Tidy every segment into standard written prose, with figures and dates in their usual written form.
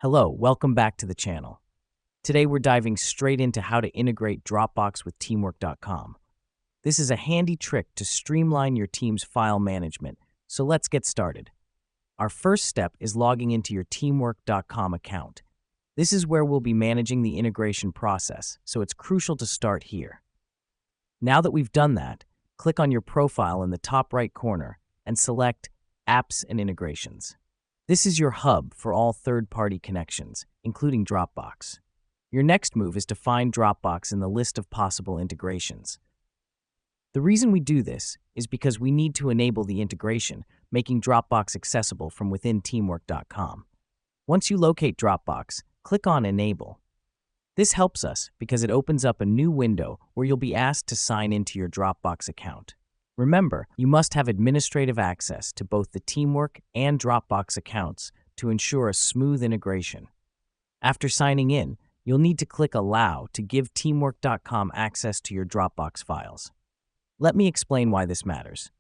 Hello, welcome back to the channel. Today we're diving straight into how to integrate Dropbox with TEAMWORK.com. This is a handy trick to streamline your team's file management, so let's get started. Our first step is logging into your TEAMWORK.com account. This is where we'll be managing the integration process, so it's crucial to start here. Now that we've done that, click on your profile in the top right corner and select Apps and Integrations. This is your hub for all third-party connections, including Dropbox. Your next move is to find Dropbox in the list of possible integrations. The reason we do this is because we need to enable the integration, making Dropbox accessible from within TEAMWORK.com. Once you locate Dropbox, click on Enable. This helps us because it opens up a new window where you'll be asked to sign into your Dropbox account. Remember, you must have administrative access to both the TEAMWORK and Dropbox accounts to ensure a smooth integration. After signing in, you'll need to click Allow to give TEAMWORK.com access to your Dropbox files. Let me explain why this matters.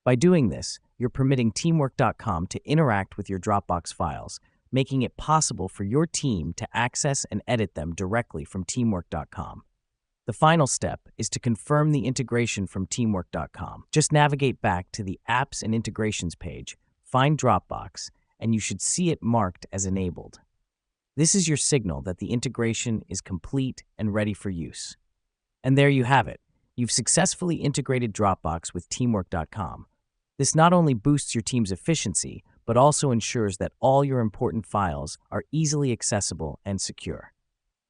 By doing this, you're permitting TEAMWORK.com to interact with your Dropbox files, making it possible for your team to access and edit them directly from TEAMWORK.com. The final step is to confirm the integration from TEAMWORK.com. Just navigate back to the Apps and Integrations page, find Dropbox, and you should see it marked as enabled. This is your signal that the integration is complete and ready for use. And there you have it. You've successfully integrated Dropbox with TEAMWORK.com. This not only boosts your team's efficiency, but also ensures that all your important files are easily accessible and secure.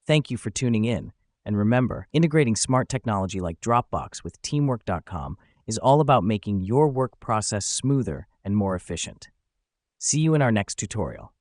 Thank you for tuning in. And remember, integrating smart technology like Dropbox with TEAMWORK.com is all about making your work process smoother and more efficient. See you in our next tutorial.